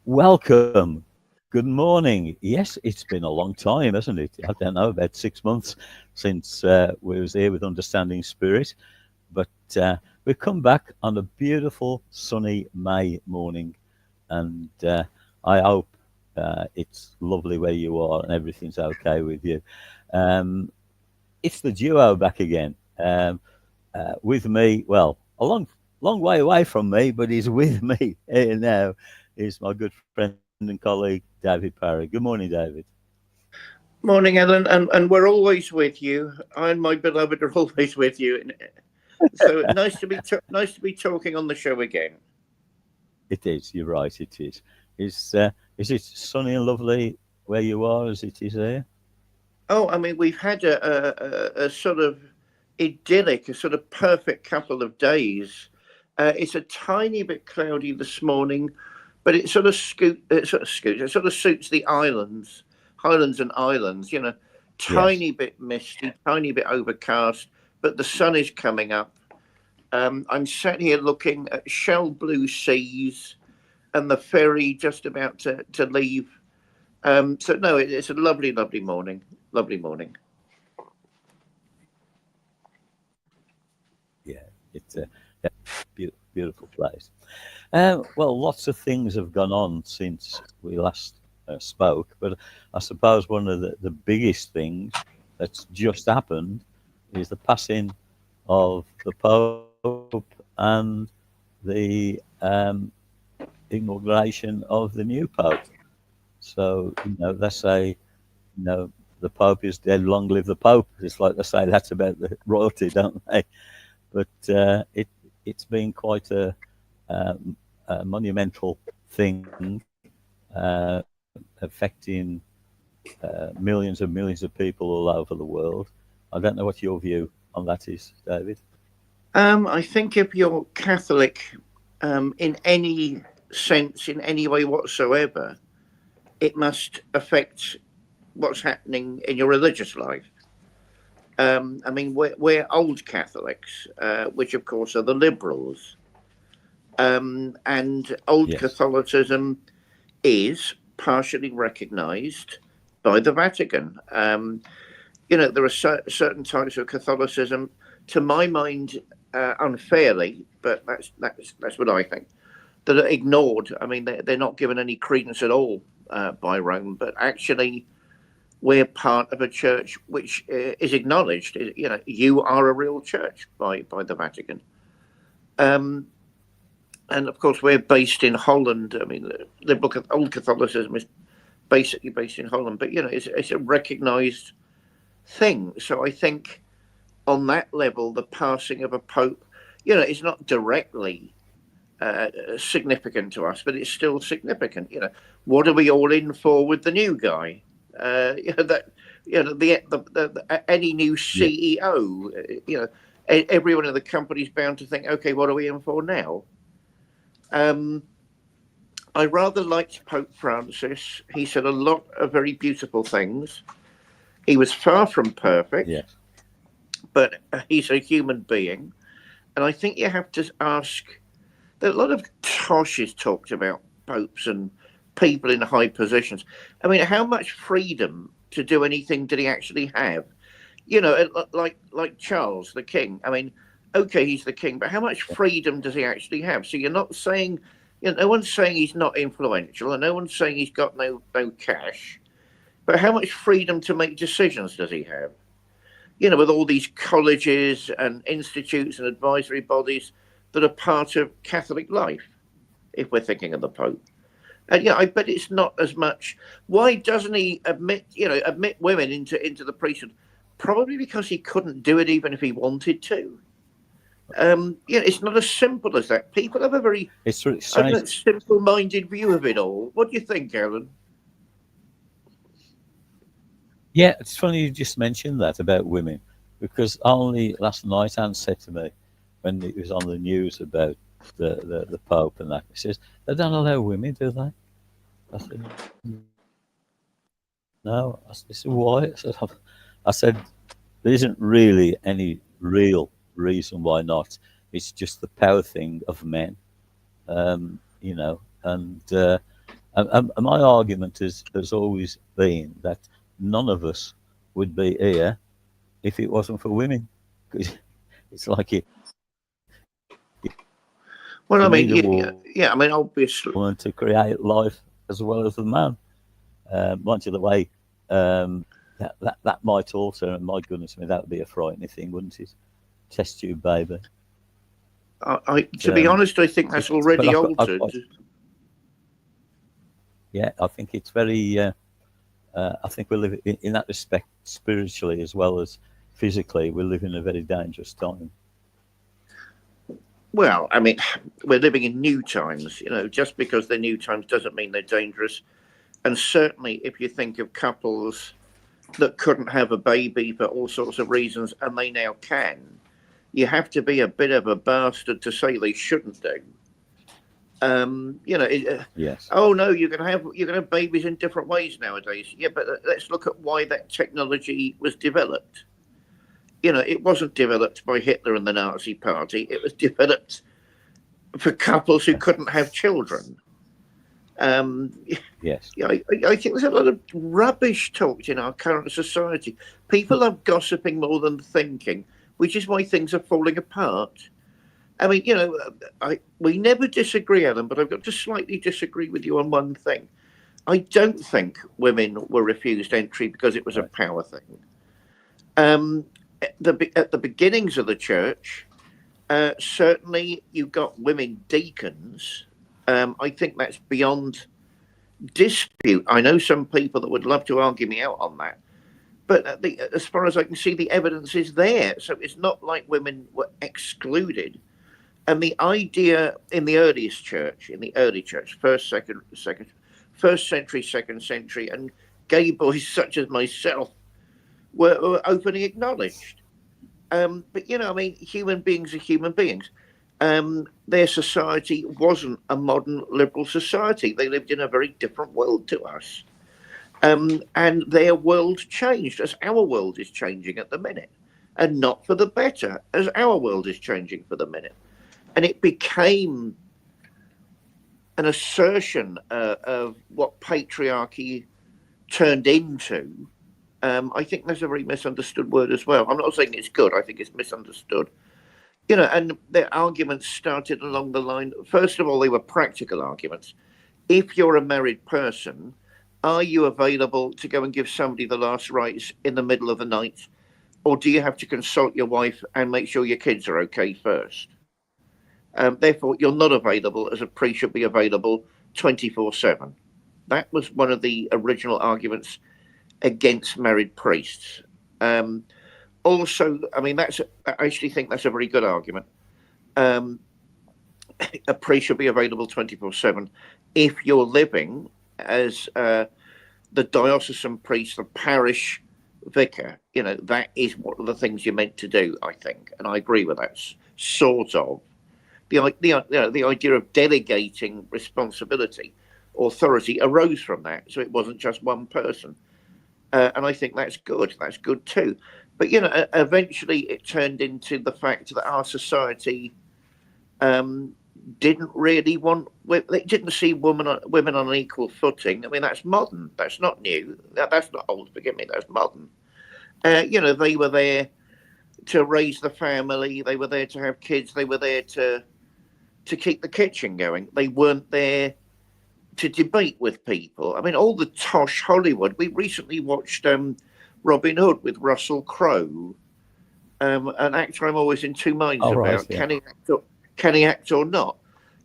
Welcome. Good morning. Yes, it's been a long time, hasn't it? I don't know, about 6 months since we was here with Understanding Spirit. But we've come back on a beautiful sunny May morning, and I hope it's lovely where you are and everything's okay with you. Um, it's the duo back again. With me, well, a long way away from me, but he's with me here now. Is my good friend and colleague David Parry. Good morning, David. Morning, Ellen, and we're always with you. I and my beloved are always with you. So nice to be talking on the show again. It is. You're right. It is. Is it sunny and lovely where you are as it is here? Oh, I mean, we've had a sort of idyllic, a sort of perfect couple of days. It's a tiny bit cloudy this morning, but it sort of suits the islands, highlands and islands. Yes. Tiny bit misty, tiny bit overcast, but the sun is coming up. I'm sat here looking at shell blue seas and the ferry just about to leave. So no, it's a lovely, lovely morning. Lovely morning. Yeah. It's a beautiful place. Well, lots of things have gone on since we last spoke, but I suppose one of the biggest things that's just happened is the passing of the Pope and the inauguration of the new Pope. So, they say, you know, the Pope is dead, long live the Pope. It's like they say that's about the royalty, don't they? But it's been quite a monumental thing affecting millions and millions of people all over the world. I don't know what your view on that is, David. I think if you're Catholic, in any sense, in any way whatsoever, it must affect what's happening in your religious life. I mean, we're old Catholics, which of course are the liberals, and old Yes. Catholicism is partially recognised by the Vatican. There are certain types of Catholicism, to my mind, unfairly, but that's what I think, that are ignored. I mean, they're not given any credence at all by Rome, but actually, we're part of a church which is acknowledged. You are a real church by the Vatican. Um, and of course, we're based in Holland. I mean, liberal old Catholicism is basically based in Holland, but it's a recognised thing. So I think on that level, the passing of a pope, is not directly significant to us, but it's still significant. What are we all in for with the new guy? That any new Yeah. CEO, everyone in the company's bound to think, okay, what are we in for now? Um, I rather liked Pope Francis. He said a lot of very beautiful things. He was far from perfect, Yes. but he's a human being. And I think you have to ask. There are a lot of tosh is talked about popes and people in high positions. I mean, how much freedom to do anything did he actually have? Like Charles the King. I mean, okay, he's the king, but how much freedom does he actually have? So you're not saying, no one's saying he's not influential, and no one's saying he's got no cash. But how much freedom to make decisions does he have? With all these colleges and institutes and advisory bodies that are part of Catholic life, if we're thinking of the Pope. And I bet it's not as much. Why doesn't he admit women into the priesthood? Probably because he couldn't do it even if he wanted to. It's not as simple as that. People have a very, It's really I don't strange. know, simple-minded view of it all. What do you think, Alan? Yeah, it's funny you just mentioned that about women, because only last night Anne said to me when it was on the news about the Pope and that, she says, they don't allow women, do they? I said, no. I said, why? I said, there isn't really any real reason why not. It's just the power thing of men, you know, and And my argument has always been that none of us would be here if it wasn't for women. 'Cause it's like you need a woman to create life Well, I as mean, well as the man. yeah, I mean, obviously. Mind you, the way that might alter, and my goodness me, that would be a frightening thing, wouldn't it? Test tube baby. To be honest, I think that's But already altered. yeah, I think it's very. I think we live in that respect spiritually as well as physically. We live in a very dangerous time. Well, I mean, we're living in new times. Just because they're new times doesn't mean they're dangerous. And certainly, if you think of couples that couldn't have a baby for all sorts of reasons and they now can, you have to be a bit of a bastard to say they shouldn't do. Yes. Oh no, you can have babies in different ways nowadays. Yeah, but let's look at why that technology was developed. It wasn't developed by Hitler and the Nazi Party. It was developed for couples who couldn't have children. Um, Yes. yeah, I think there's a lot of rubbish talked in our current society. People are gossiping more than thinking, which is why things are falling apart. I mean, we never disagree, Alan, but I've got to slightly disagree with you on one thing. I don't think women were refused entry because it was a Right. power thing. At the beginnings of the church, certainly you got women deacons. I think that's beyond dispute. I know some people that would love to argue me out on that, but as far as I can see, the evidence is there. So it's not like women were excluded. And the idea in the earliest church, in the early church, first century, second century, and gay boys such as myself were openly acknowledged. But I mean, human beings are human beings. Their society wasn't a modern liberal society. They lived in a very different world to us. And their world changed as our world is changing at the minute, and not for the better as our world is changing for the minute. And it became an assertion of what patriarchy turned into. I think that's a very misunderstood word as well. I'm not saying it's good. I think it's misunderstood. And their arguments started along the line. First of all, they were practical arguments. If you're a married person, are you available to go and give somebody the last rites in the middle of the night? Or do you have to consult your wife and make sure your kids are okay first? Therefore, you're not available as a priest should be available 24/7. That was one of the original arguments against married priests. Um, Also, I mean, I actually think that's a very good argument. Um, a priest should be available 24/7 if you're living as the diocesan priest, the parish vicar. That is one of the things you're meant to do, I think, and I agree with that. Sort of the idea of delegating responsibility, authority arose from that, so it wasn't just one person. And I think that's good. That's good too. But eventually it turned into the fact that our society um, didn't really want. They didn't see women on an equal footing. I mean, that's modern. That's not new. That's not old. Forgive me. That's modern. They were there to raise the family. They were there to have kids. They were there to keep the kitchen going. They weren't there to debate with people. I mean, all the tosh Hollywood. We recently watched Robin Hood with Russell Crowe, an actor I'm always in two minds All right. about. Yeah. Can he act or not?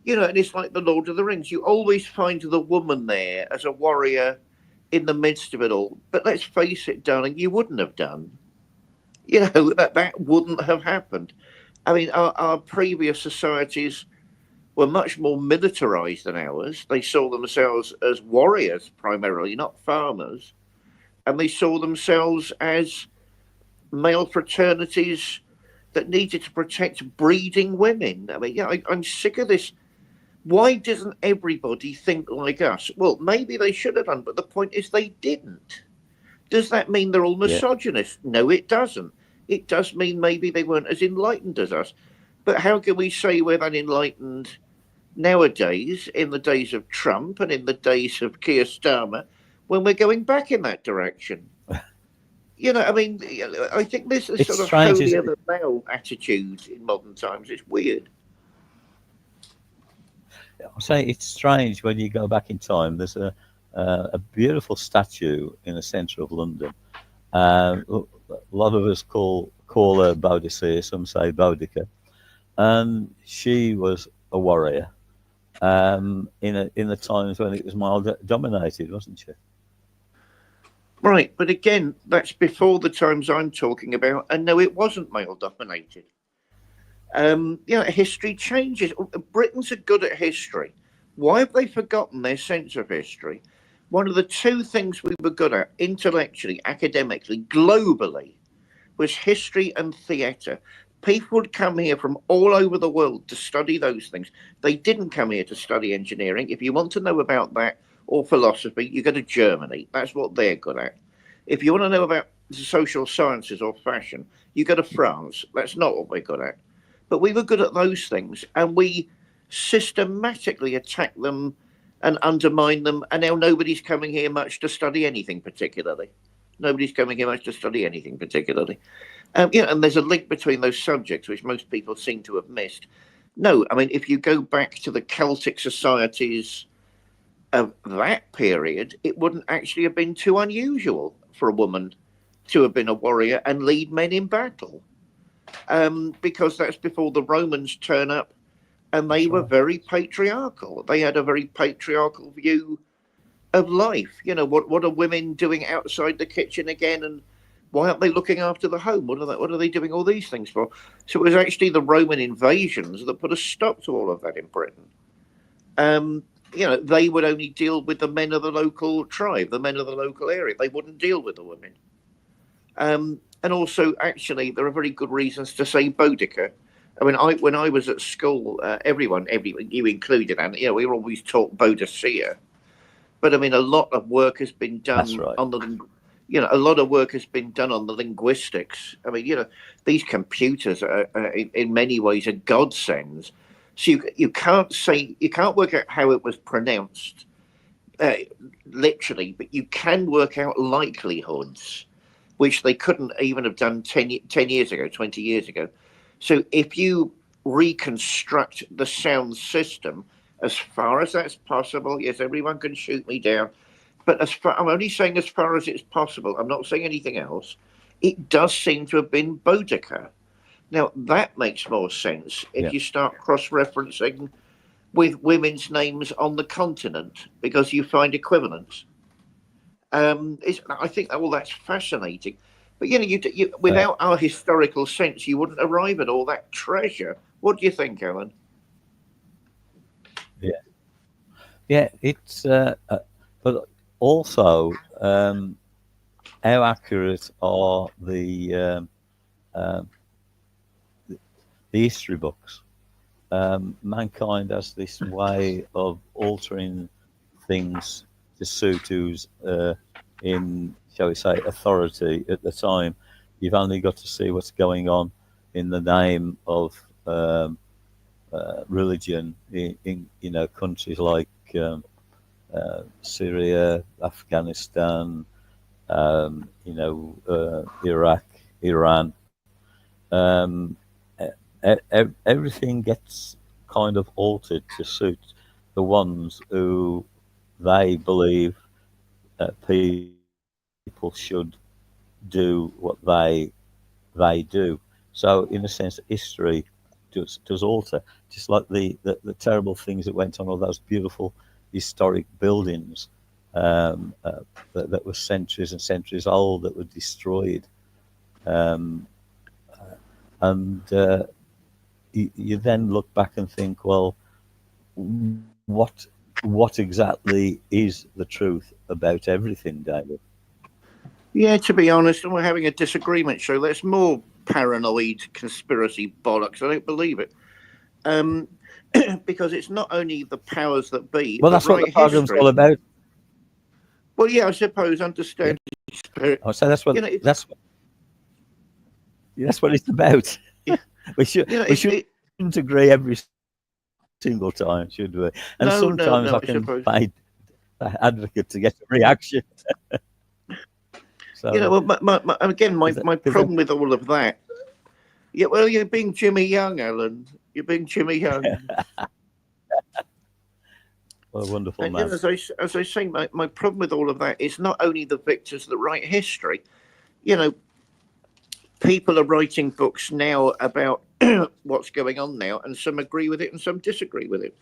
And it's like the Lord of the Rings. You always find the woman there as a warrior in the midst of it all. But let's face it, darling, you wouldn't have done. That wouldn't have happened. I mean, our previous societies were much more militarized than ours. They saw themselves as warriors primarily, not farmers, and they saw themselves as male fraternities that needed to protect breeding women. I mean, I'm sick of this. Why doesn't everybody think like us? Well, maybe they should have done, but the point is they didn't. Does that mean they're all Yeah. misogynist? No, it doesn't. It does mean maybe they weren't as enlightened as us. But how can we say we're that enlightened nowadays, in the days of Trump and in the days of Keir Starmer, when we're going back in that direction. I mean, I think this is It's sort of strange, is holier it? than thou attitude in modern times. It's weird. I say it's strange when you go back in time. There's a beautiful statue in the centre of London. A lot of us call her Boadicea, some say Boudica, and she was a warrior in the times when it was male dominated, wasn't she? Right, but again, that's before the times I'm talking about, and no, it wasn't male dominated. History changes. Britons are good at history. Why have they forgotten their sense of history? One of the two things we were good at intellectually, academically, globally was history and theatre. People would come here from all over the world to study those things. They didn't come here to study engineering. If you want to know about that or philosophy, you go to Germany. That's what they're good at. If you want to know about the social sciences or fashion, you go to France. That's not what we're good at. But we were good at those things, and we systematically attacked them and undermined them. And now nobody's coming here much to study anything particularly. Nobody's coming here much to study anything particularly. And there's a link between those subjects, which most people seem to have missed. No, I mean, if you go back to the Celtic societies of that period, it wouldn't actually have been too unusual for a woman to have been a warrior and lead men in battle, because that's before the Romans turn up, and they That's were right. very patriarchal. They had a very patriarchal view of life. What are women doing outside the kitchen again, and why aren't they looking after the home? What are they doing all these things for? So it was actually the Roman invasions that put a stop to all of that in Britain. Um, they would only deal with the men of the local tribe, the men of the local area. They wouldn't deal with the women. And also, actually, there are very good reasons to say Boudica. I mean, when I was at school, everyone, you included, and we were always taught Boadicea. But I mean, a lot of work has been That's done right. on a lot of work has been done on the linguistics. I mean, these computers in many ways are godsends. So you can't work out how it was pronounced, uh, literally, but you can work out likelihoods, which they couldn't even have done 10 years ago, 20 years ago. So if you reconstruct the sound system as far as that's possible, yes, everyone can shoot me down, but I'm only saying as far as it's possible. I'm not saying anything else. It does seem to have been Boudica. Now that makes more sense if Yeah. you start cross-referencing with women's names on the continent because you find equivalents. I think all that's fascinating. But Uh, without our historical sense, you wouldn't arrive at all that treasure. What do you think, Alan? yeah. Yeah. But also, how accurate are um, the history books? Mankind has this way of altering things to suit who's in, shall we say, authority at the time. You've only got to see what's going on in the name of religion in countries like Syria, Afghanistan, Iraq, Iran. Um, Everything gets kind of altered to suit the ones who they believe people should do what they do. So, in a sense, history does alter, just like the terrible things that went on, all those beautiful historic buildings that were centuries and centuries old that were destroyed. Um, and you then look back and think, well, what exactly is the truth about everything, David? Yeah, to be honest, and we're having a disagreement show. That's more paranoid conspiracy bollocks. I don't believe it. Um, because it's not only the powers that be, Well, but that's what the right program's all history. about. Well, yeah, I suppose Yeah, understanding spirit. I would say You know, it's that's what it's about. yeah, We should you know, we it's shouldn't agree every second, single time, should we? And No, no, sometimes no, I I can suppose. play advocate to get a reaction. You know, So well, again, my because problem with all of that. Yeah, well, you're being Jimmy Young, Alan. You're being Jimmy Young. what a wonderful And you man. know, as I say, my problem with all of that is not only the victors that write history. You know, people are writing books now about what's going on now, and some agree with it and some disagree with it.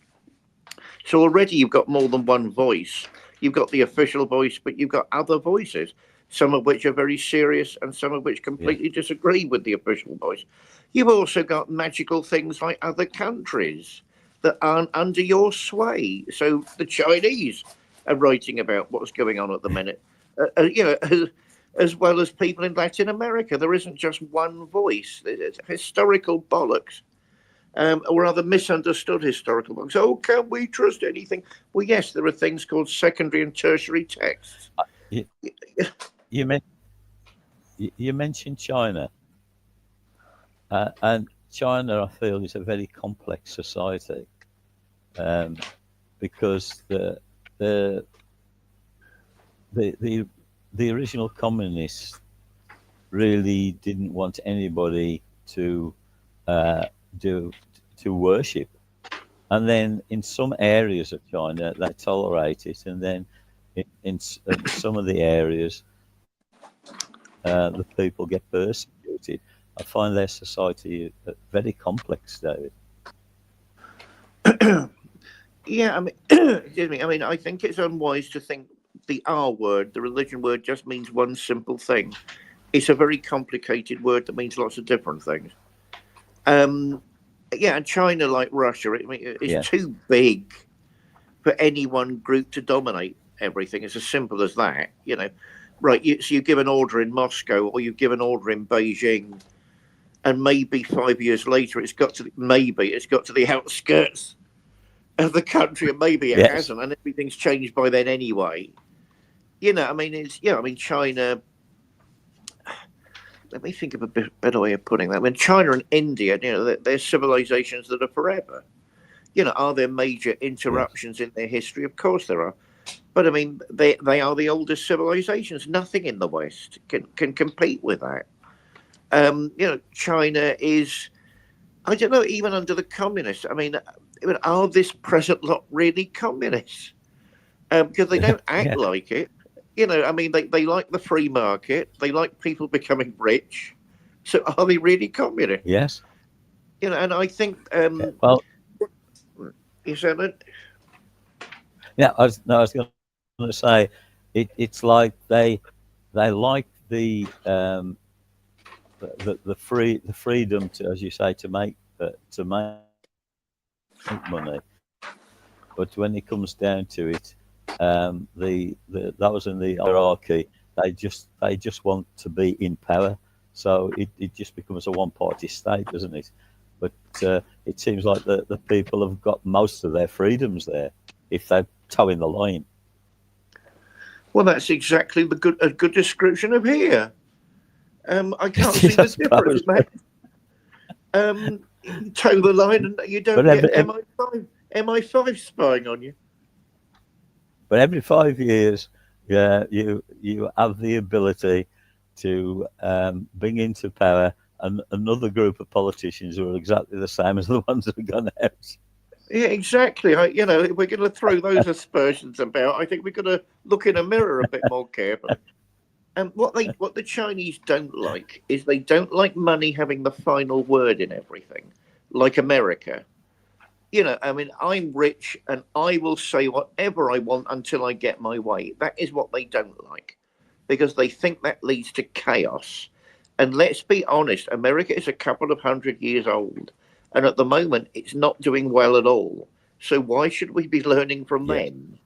So already you've got more than one voice. You've got the official voice, but you've got other voices, some of which are very serious and some of which Yeah, completely disagree with the official voice. You've also got magical things like other countries that aren't under your sway. So the Chinese are writing about what's going on at the minute. You know, as well as people in Latin America. There isn't just one voice. It's historical bollocks, or other misunderstood historical books. Oh, can we trust anything? Well, yes, there are things called secondary and tertiary texts. you, you, men- you mentioned China, and China, I feel, is a very complex society, um, because the the the the original communists really didn't want anybody to uh, do to worship. And then in some areas of China, they tolerate it, and then in some of the areas, the people get persecuted. I find their society very complex, David. Yeah, I mean, excuse me. I mean, I think it's unwise to think the R word, the religion word, just means one simple thing. It's a very complicated word that means lots of different things. Um, yeah, and China, like Russia, I mean, it's Yes, too big for any one group to dominate everything. It's as simple as that. You know, right? So you give an order in Moscow, or you give an order in Beijing, and maybe 5 years later, it's got to the outskirts of the country, and maybe it yes, hasn't, and everything's changed by then anyway. You know, I mean, I mean, China. Let me think of a better way of putting that. I mean, China and India, you know, they're civilizations that are forever. You know, are there major yes, interruptions in their history? Of course there are. But I mean, they are the oldest civilizations. Nothing in the West can compete with that. You know, China is. I don't know. Even under the communists, I mean, are this present lot really communists? Because they don't act yeah, like it. You know, I mean, they like the free market. They like people becoming rich. So are they really communist? yes. You know, and I think Well, you said it. yeah. No, I was going to say, it's like they like the freedom to, as you say, to make money. But when it comes down to it, those in the hierarchy, they just want to be in power. So it just becomes a one party state, doesn't it? But it seems like the people have got most of their freedoms there if they're toeing the line. Well, that's exactly a good description of here. I can't see I the difference, suppose. mate. You toe the line and you But don't get MI5 spying on you. but every 5 years, yeah, you have the ability to bring into power another group of politicians who are exactly the same as the ones that have gone out. Yeah, exactly. You know, if we're going to throw those aspersions about, I think we're going to look in a mirror a bit more carefully. And what the Chinese don't like is they don't like money having the final word in everything, like America. You know, I mean, I'm rich and I will say whatever I want until I get my way. That is what they don't like because they think that leads to chaos. And let's be honest, America is a couple of 100 years old. And at the moment, it's not doing well at all. So why should we be learning from Yes, them?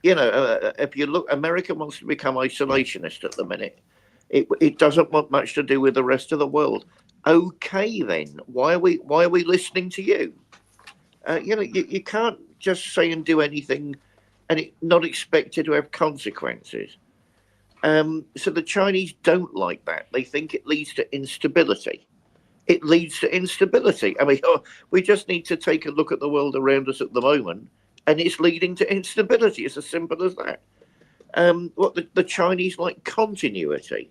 You know, if you look, America wants to become yes, isolationist at the minute. It doesn't want much to do with the rest of the world. Okay, then why are we listening to you? You know, you can't just say and do anything and it not expect it to have consequences. So the Chinese don't like that. They think it leads to instability. it leads to instability. I mean, we just need to take a look at the world around us at the moment, and it's leading to instability. It's as simple as that. What the Chinese like continuity,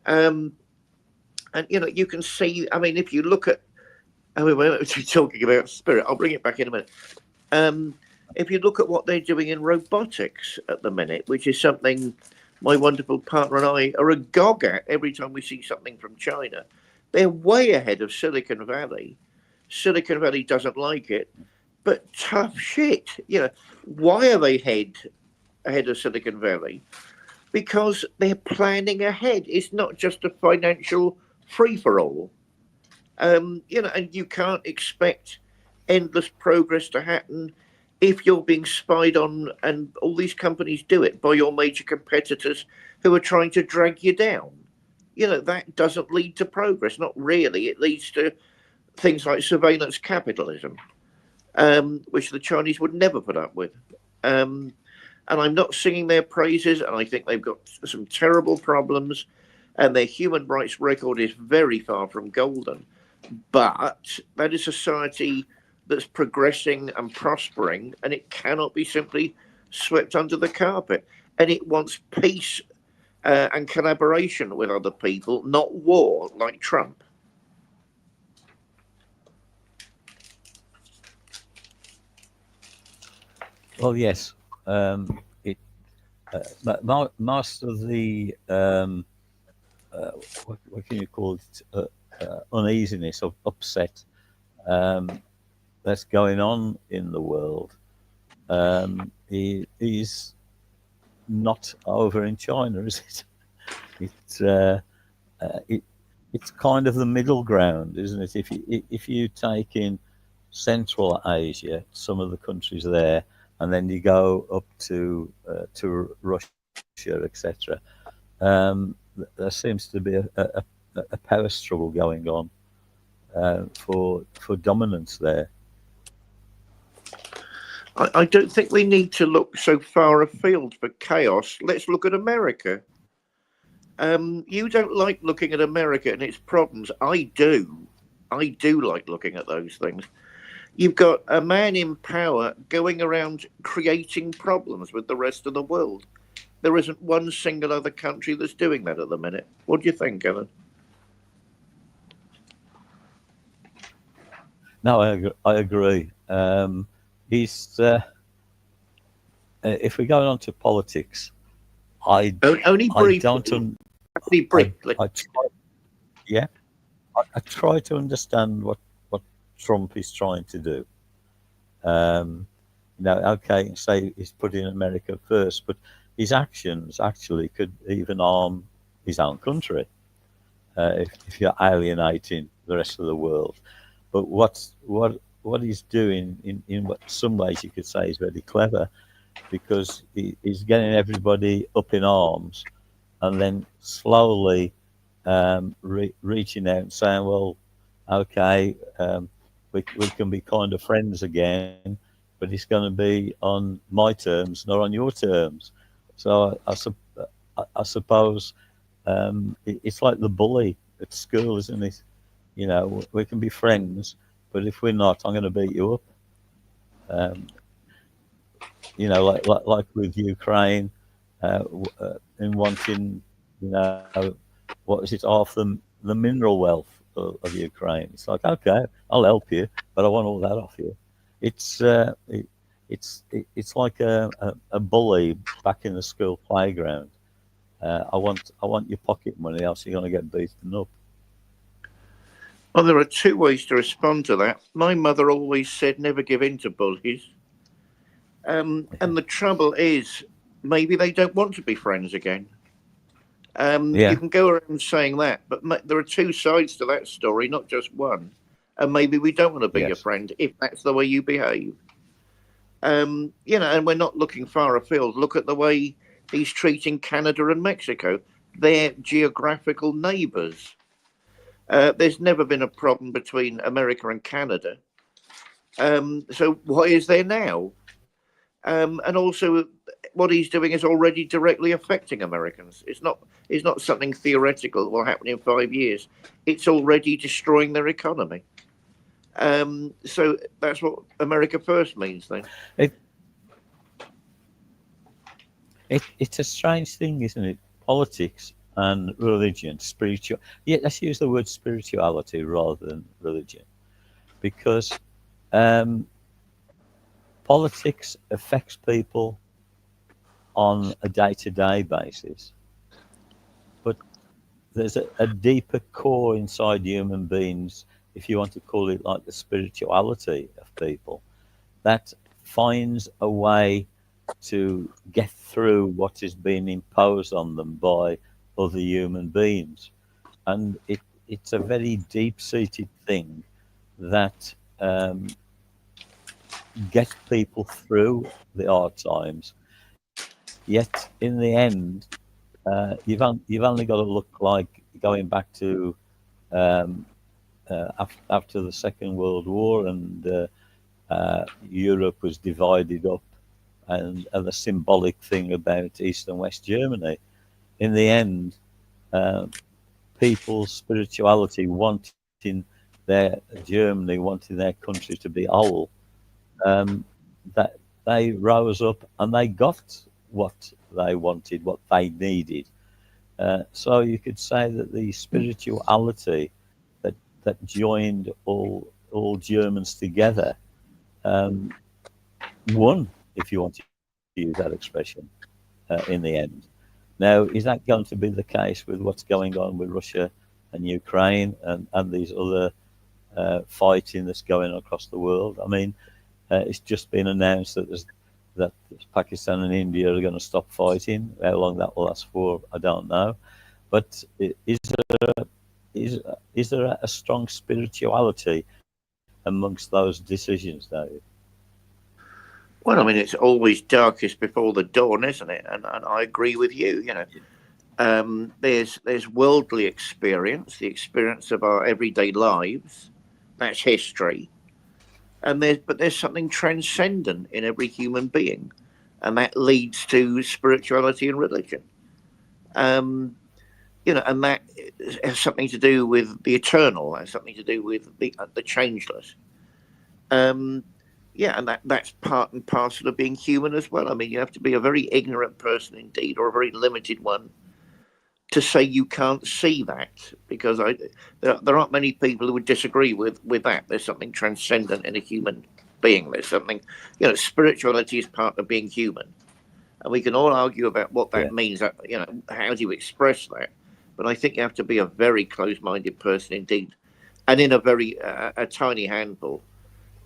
um, and you can see. I mean, if you look at, I mean, we're talking about spirit. I'll bring it back in a minute. Um, if you look at what they're doing in robotics at the minute, which is something my wonderful partner and I are agog at every time we see something from China, they're way ahead of Silicon Valley. Silicon Valley doesn't like it, but tough shit. Why are they ahead of Silicon Valley? Because they're planning ahead. It's not just a financial free for all. And you can't expect endless progress to happen if you're being spied on, and all these companies do it by your major competitors who are trying to drag you down. That doesn't lead to progress. Not really. It leads to things like surveillance capitalism, which the Chinese would never put up with. Um, and I'm not singing their praises, and I think they've got some terrible problems, and their human rights record is very far from golden. But that is a society that's progressing and prospering, and it cannot be simply swept under the carpet. And it wants peace and collaboration with other people, not war like Trump. Well, yes. It most of the what can you call it, uneasiness of upset um, that's going on in the world is not over in China, is it? It's it it's kind of the middle ground, isn't it? If you take in Central Asia, some of the countries there, and then you go up to Russia, etc. There seems to be a power struggle going on for dominance there. I don't think we need to look so far afield for chaos. Let's look at America. You don't like looking at America and its problems. I do. I do like looking at those things. You've got a man in power going around creating problems with the rest of the world. There isn't one single other country that's doing that at the minute. What do you think, Alan? No, I agree. He's if we go on to politics, I Only I don't briefly. Only briefly. I try, yeah, I try to understand what Trump is trying to do. Okay, say he's putting America first, but his actions actually could even harm his own country if you're alienating the rest of the world. But what he's doing in some ways you could say is very clever because he's getting everybody up in arms and then slowly reaching out and saying, well, okay, we can be kind of friends again, but it's going to be on my terms, not on your terms. So I suppose it's like the bully at school, isn't it? We can be friends, but if we're not, I'm going to beat you up. Um, like with Ukraine, in wanting, you know, what is it, half the mineral wealth of Ukraine. It's like, okay, I'll help you, but I want all that off you. It's it's like a bully back in the school playground. I want your pocket money, else you're going to get beaten up. Well, there are two ways to respond to that. My mother always said, never give in to bullies. And the trouble is, maybe they don't want to be friends again. You Yeah. can go around saying that, but there are two sides to that story, not just one. And maybe we don't want to be your Yes. friend if that's the way you behave. And we're not looking far afield. Look at the way he's treating Canada and Mexico. They're geographical neighbours. There's never been a problem between America and Canada. So why is there now? And also, what he's doing is already directly affecting Americans. It's not something theoretical that will happen in 5 years. It's already destroying their economy. So that's what America First means, then. It, it's a strange thing, isn't it? Politics and religion, spiritual. Yeah, let's use the word spirituality rather than religion, because um, politics affects people on a day-to-day basis, but there's a deeper core inside human beings, if you want to call it like the spirituality of people, that finds a way to get through what is being imposed on them by other human beings. And it's a very deep seated thing that gets people through the hard times. Yet, in the end, you've only got to look like going back to after the Second World War, and Europe was divided up, and the symbolic thing about East and West Germany. In the end, uh, people's spirituality, wanting their Germany, wanting their country to be whole, um, that they rose up and they got what they wanted, what they needed. So you could say that the spirituality that joined all Germans together um, won, if you want to use that expression, in the end. Now, is that going to be the case with what's going on with Russia and Ukraine and these other fighting that's going on across the world? I mean, it's just been announced that Pakistan and India are going to stop fighting. How long that will last for, I don't know. But is is there a strong spirituality amongst those decisions, David? Well, I mean, it's always darkest before the dawn, isn't it? And I agree with you. There's worldly experience, the experience of our everyday lives. That's history. But there's something transcendent in every human being, and that leads to spirituality and religion. Um, and that has something to do with the eternal, has something to do with the changeless. Um, yeah, and that's part and parcel of being human as well. I mean, you have to be a very ignorant person indeed, or a very limited one, to say you can't see that, because there aren't many people who would disagree with that. There's something transcendent in a human being. There's something, spirituality is part of being human, and we can all argue about what Yeah. that means. How do you express that? But I think you have to be a very close-minded person indeed, and in a very a tiny handful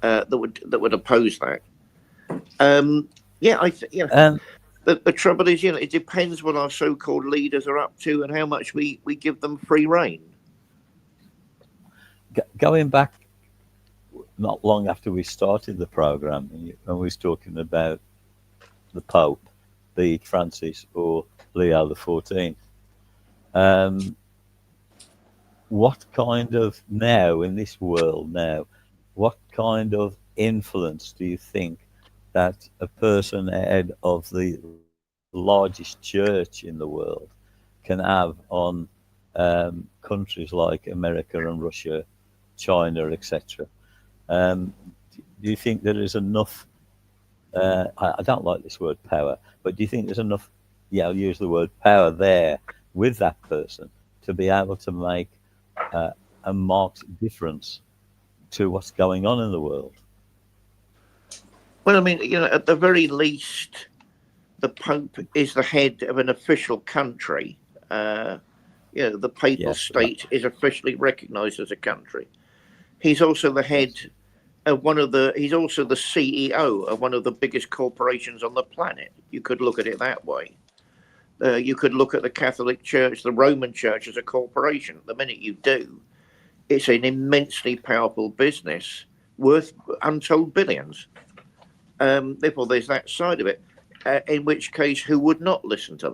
that would oppose that. Yeah, Um, the trouble is, it depends what our so-called leaders are up to and how much we give them free rein. Going back not long after we started the program, and we was talking about the Pope, be it Francis or Leo the 14th. Um, what kind of now in this world now, what kind of influence do you think that a person head of the largest church in the world can have on countries like America and Russia, China, etc.? Um, do you think there is enough? I don't like this word power, but do you think there's enough? Yeah, I'll use the word power there with that person to be able to make uh, a marked difference to what's going on in the world. Well, I mean, at the very least, the Pope is the head of an official country. Uh, the papal Yes, right. state is officially recognised as a country. He's also the head Yes, of one of the. He's also the CEO of one of the biggest corporations on the planet. You could look at it that way. You could look at the Catholic Church, the Roman Church, as a corporation. The minute you do, it's an immensely powerful business worth untold billions. Therefore, there's that side of it. In which case, who would not listen to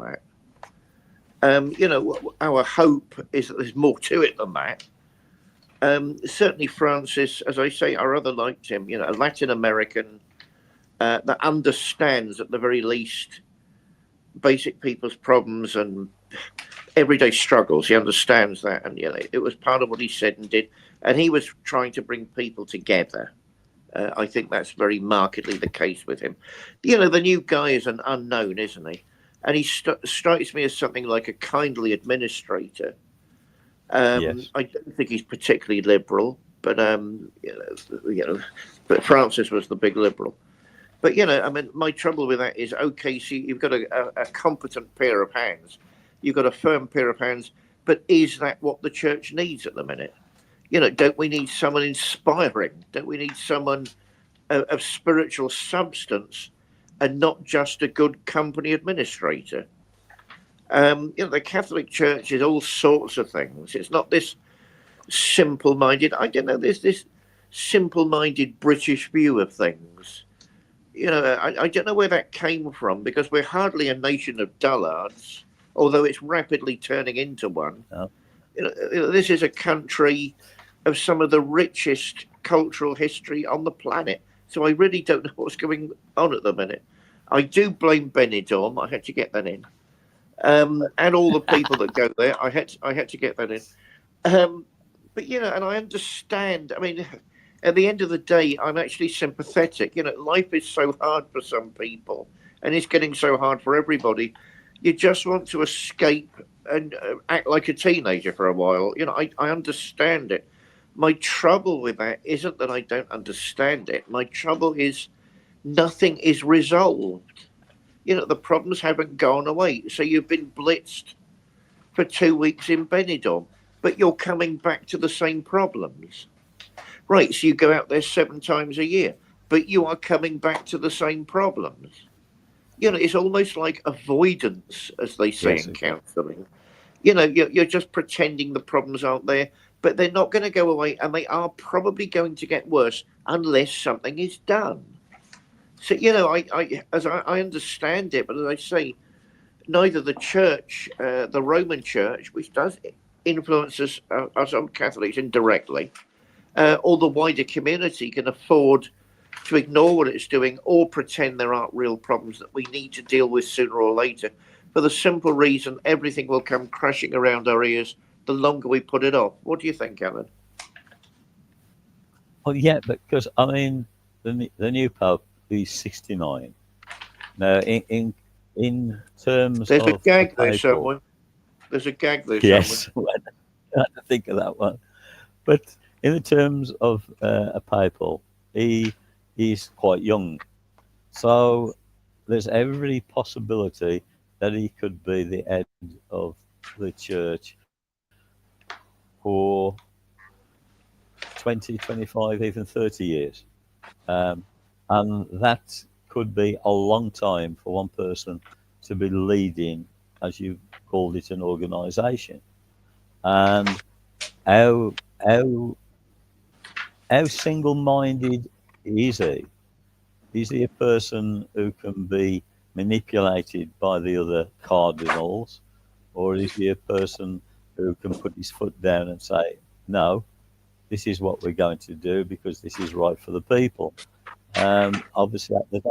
that? Our hope is that there's more to it than that. Certainly, Francis, as I say, our other like him, a Latin American that understands at the very least basic people's problems and everyday struggles. He understands that, and it was part of what he said and did. And he was trying to bring people together. I think that's very markedly the case with him. The new guy is an unknown, isn't he? And he strikes me as something like a kindly administrator. Yes. I don't think he's particularly liberal, but but Francis was the big liberal. But I mean, my trouble with that is, okay, so you've got a competent pair of hands, you've got a firm pair of hands, but is that what the church needs at the minute? Don't we need someone inspiring? Don't we need someone of spiritual substance, and not just a good company administrator? The Catholic Church is all sorts of things. It's not this simple-minded. I don't know. There's this simple-minded British view of things. I don't know where that came from, because we're hardly a nation of dullards, although it's rapidly turning into one. No. This is a country of some of the richest cultural history on the planet. So I really don't know what's going on at the minute. I do blame Benidorm. I had to get that in. And all the people that go there. I had to get that in. But and I understand. I mean, at the end of the day, I'm actually sympathetic. Life is so hard for some people, and it's getting so hard for everybody. You just want to escape and act like a teenager for a while. I understand it. My trouble with that isn't that I don't understand it. My trouble is nothing is resolved. The problems haven't gone away. So you've been blitzed for 2 weeks in Benidorm, but you're coming back to the same problems. Right, so you go out there 7 times a year, but you are coming back to the same problems. It's almost like avoidance, as they say Yes. in counselling. You're just pretending the problems aren't there, but they're not going to go away, and they are probably going to get worse unless something is done. So, I understand it, but as I say, neither the church, the Roman church, which does influence us Catholics indirectly, or the wider community can afford to ignore what it's doing or pretend there aren't real problems that we need to deal with sooner or later, for the simple reason everything will come crashing around our ears the longer we put it off. What do you think, Alan? Well, yeah, because I mean, the new pope, he's 69 now. In terms There's a of a gag there papal, somewhere. There's a gag there somewhere. yes, I had to think of that one. But in the terms of a papal, he he's quite young, so there's every possibility that he could be the head of the church for 20, 25, even 30 years. Um, and that could be a long time for one person to be leading, as you called it, an organization. And how, how, how single minded is he? Is he a person who can be manipulated by the other cardinals? Or is he a person who can put his foot down and say, no, this is what we're going to do because this is right for the people? Obviously, there's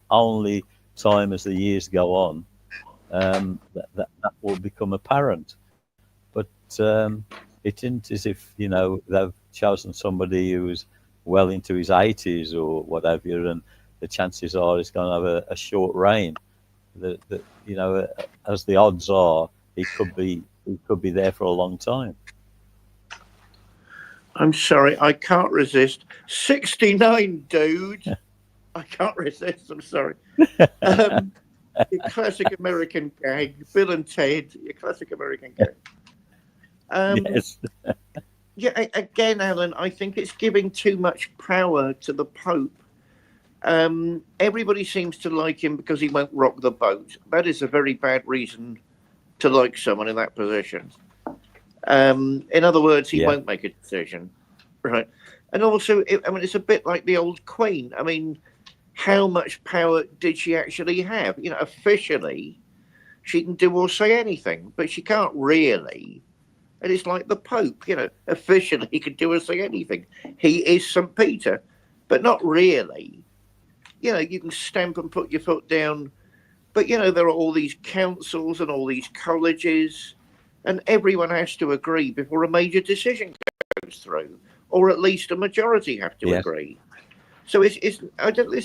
only time as the years go on that will become apparent. But it isn't as if they've chosen somebody who's well into his 80s or whatever, and the chances are he's going to have a short reign. As the odds are, he could be there for a long time. I'm sorry, I can't resist. 69, dude. I can't resist. I'm sorry. Um, your classic American gag, Bill and Ted. Your classic American gag. Um, Yes, yeah, again, Alan, I think it's giving too much power to the Pope. Everybody seems to like him because he won't rock the boat. That is a very bad reason to like someone in that position. In other words, he yeah, won't make a decision, right? And also, I mean, it's a bit like the old Queen. I mean, how much power did she actually have? Officially, she can do or say anything, but she can't really. And it's like the Pope, officially he can do or say anything. He is St. Peter, but not really. You can stamp and put your foot down But there are all these councils and all these colleges, and everyone has to agree before a major decision goes through, or at least a majority have to Yes. agree. So it's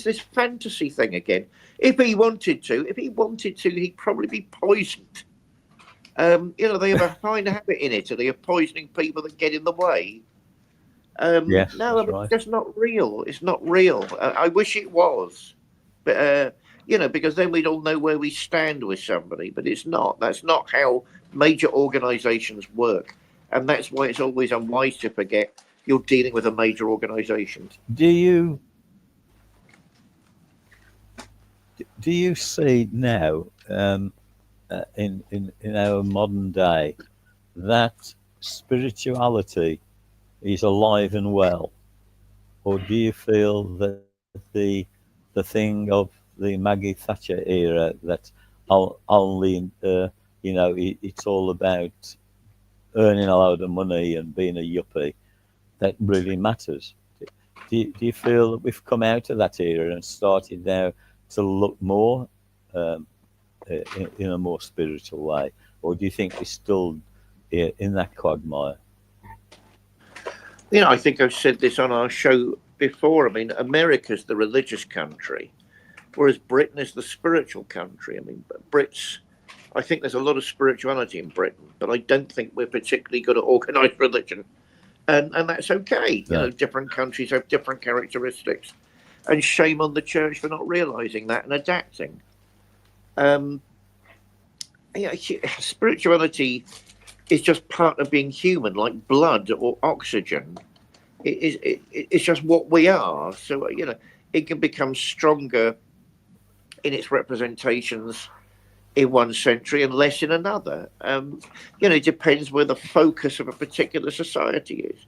this fantasy thing again. If he wanted to, he'd probably be poisoned. They have a fine habit in Italy of poisoning people that get in the way. Yes, No, I that's mean, right. it's just not real. It's not real. I wish it was, but because then we'd all know where we stand with somebody. But it's not. That's not how major organisations work, and that's why it's always unwise to forget you're dealing with a major organisation. Do you do you see now, in our modern day, that spirituality is alive and well, or do you feel that the thing of the Maggie Thatcher era, that only it's all about earning a load of money and being a yuppie, that really matters? Do you feel that we've come out of that era and started now to look more, um, in a more spiritual way, or do you think we're still in that quagmire? I think I've said this on our show before. I mean, America's the religious country, whereas Britain is the spiritual country. I mean, Brits. I think there's a lot of spirituality in Britain, but I don't think we're particularly good at organised religion, and that's okay. No. Different countries have different characteristics, and shame on the church for not realising that and adapting. Um, Spirituality is just part of being human, like blood or oxygen. It's just what we are. So it can become stronger in its representations in one century and less in another. It depends where the focus of a particular society is,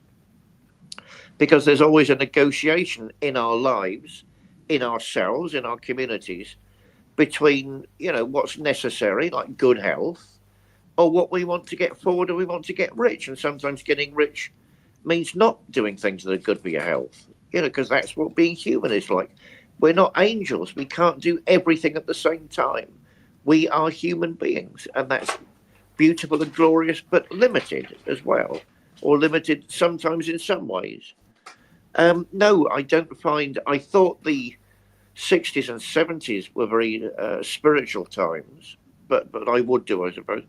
because there's always a negotiation in our lives, in ourselves, in our communities, between what's necessary, like good health, or what we want to get forward, or we want to get rich. And sometimes getting rich means not doing things that are good for your health. Because that's what being human is like. We're not angels. We can't do everything at the same time. We are human beings, and that's beautiful and glorious, but limited as well, or limited sometimes in some ways. No, I don't find. I thought the 60s and 70s were very spiritual times, but I would do, I suppose.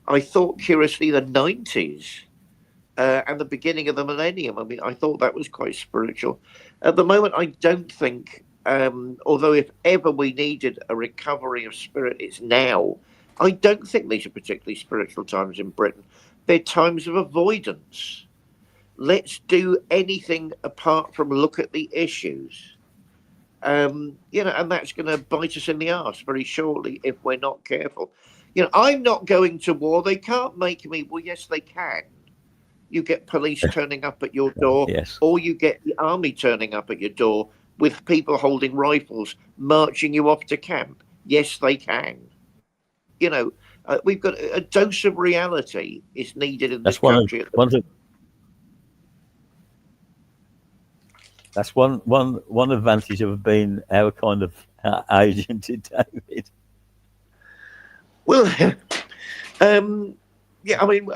I thought curiously the 90s and the beginning of the millennium. I mean, I thought that was quite spiritual. At the moment, I don't think, although if ever we needed a recovery of spirit, it's now. I don't think these are particularly spiritual times in Britain. They're times of avoidance. Let's do anything apart from look at the issues. And that's going to bite us in the arse very shortly if we're not careful. I'm not going to war. They can't make me. Well, yes, they can. You get police turning up at your door, Yes. or you get the army turning up at your door with people holding rifles, marching you off to camp. Yes, they can. We've got a dose of reality is needed in this That's one of country at the one moment. of that's one advantage of being our kind of agent, David. Well, um, yeah, I mean,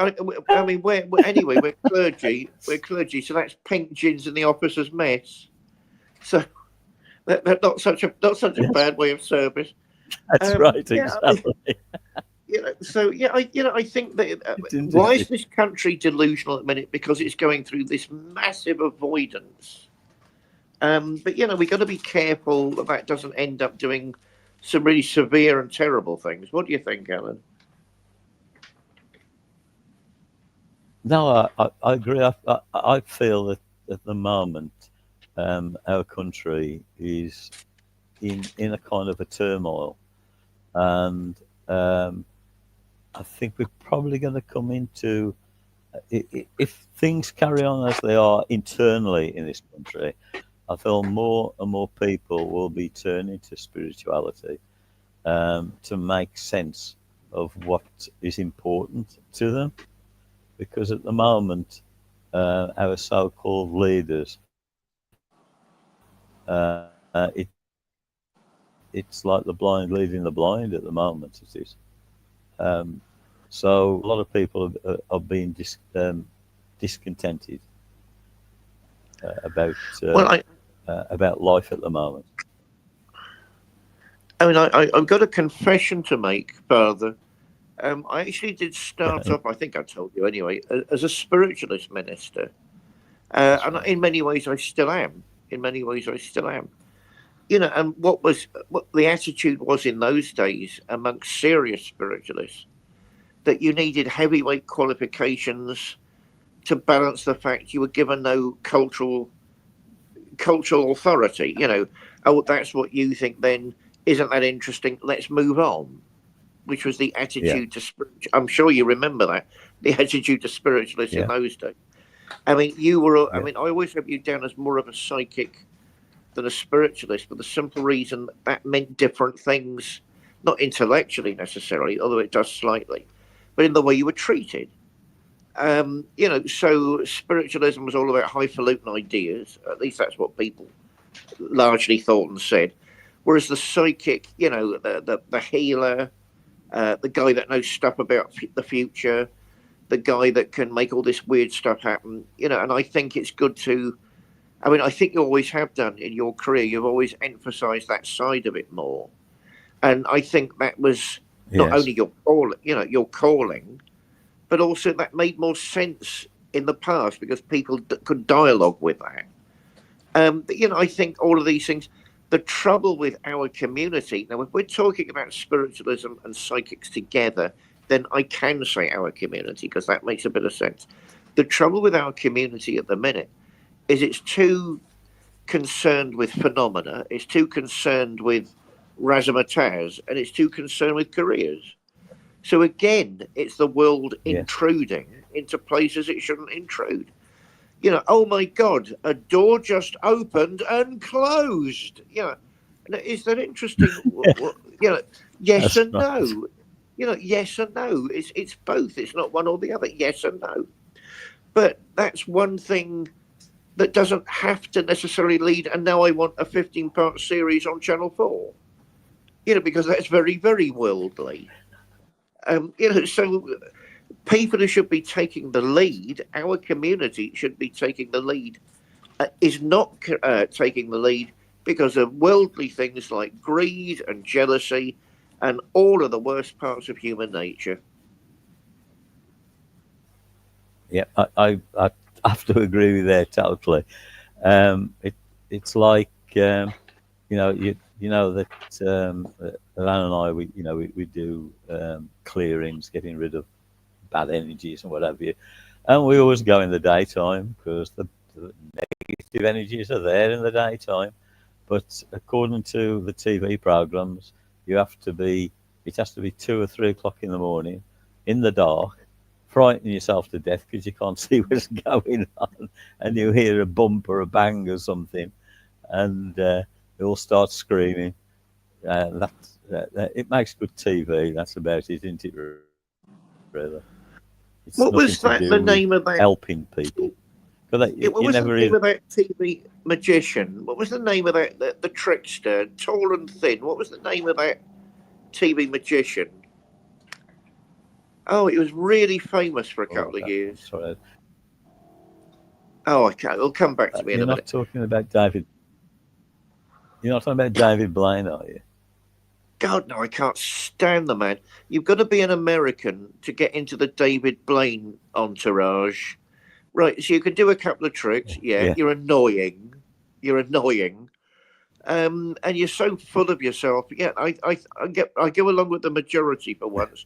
anyway, we're clergy. We're clergy, so that's pink gins in the officer's mess. So that's not such a Yes, bad way of service. that's right, Yeah, exactly. so yeah, I think that why is Indeed. this country delusional at the minute? Because it's going through this massive avoidance. But we got to be careful that doesn't end up doing some really severe and terrible things. What do you think, Alan? No, I agree. I feel that at the moment, our country is in a kind of a turmoil, and um, I think we're probably going to come into, if things carry on as they are internally in this country, I feel more and more people will be turning to spirituality, to make sense of what is important to them. Because at the moment, our so-called leaders, it it's like the blind leading the blind at the moment. It is. Um, so a lot of people are being discontented about Well, about life at the moment. I mean, I've got a confession to make, Father. I actually did start Right? off, I think I told you anyway, as a spiritualist minister. That's And right. in many ways, I still am. In many ways, I still am. And what the attitude was in those days amongst serious spiritualists, that you needed heavyweight qualifications to balance the fact you were given no cultural authority. Oh, that's what you think. Then isn't that interesting? Let's move on. Which was the Yeah, attitude to spirit. I'm sure you remember that, the attitude to spiritualists in yeah, those days. I mean, you were. I yeah, mean, I always have you down as more of a psychic than a spiritualist, for the simple reason that meant different things, not intellectually necessarily, although it does slightly, but in the way you were treated. So spiritualism was all about highfalutin ideas. At least that's what people largely thought and said. Whereas the psychic, the healer, the guy that knows stuff about the future, the guy that can make all this weird stuff happen, and I think it's good to. I mean, I think you always have done in your career. You've always emphasised that side of it more, and I think that was not yes, only your calling, but also that made more sense in the past because people could dialogue with that. I think all of these things. The trouble with our community now, if we're talking about spiritualism and psychics together, then I can say our community because that makes a bit of sense. The trouble with our community at the minute is it's too concerned with phenomena, it's too concerned with razzmatazz, and it's too concerned with careers. So again, it's the world yes, intruding into places it shouldn't intrude. Oh my God, a door just opened and closed. Is that interesting? Yes that's and right. no. Yes and no. It's both. It's not one or the other. Yes and no. But that's one thing that doesn't have to necessarily lead. And now I want a 15-part series on Channel 4. Because that's very, very worldly. So people who should be taking the lead, our community should be taking the lead, is not taking the lead because of worldly things like greed and jealousy and all of the worst parts of human nature. Yeah. I have to agree with that totally. It's like you know that Alan and I we do clearings, getting rid of bad energies and whatever you, and we always go in the daytime because the negative energies are there in the daytime. But according to the TV programs, you have to be. It has to be 2 or 3 o'clock in the morning, in the dark, frightening yourself to death because you can't see what's going on, and you hear a bump or a bang or something, and they all start screaming. It makes good TV. That's about it, isn't it? Really, it's nothing to do What with was that the helping name of that? people. Because you What never was hear. the name of that TV magician? What was the name of that the trickster, tall and thin? What was the name of that TV magician? Oh, it was really famous for a Oh, couple of I'm years. sorry. Oh, I can't. It'll come back to me in You're a not minute. talking about David. You're not talking about David Blaine, are you? God, no, I can't stand the man. You've got to be an American to get into the David Blaine entourage. Right, so you can do a couple of tricks. Yeah, Yeah. you're annoying. You're annoying. And you're so full of yourself. Yeah, I go along with the majority for once.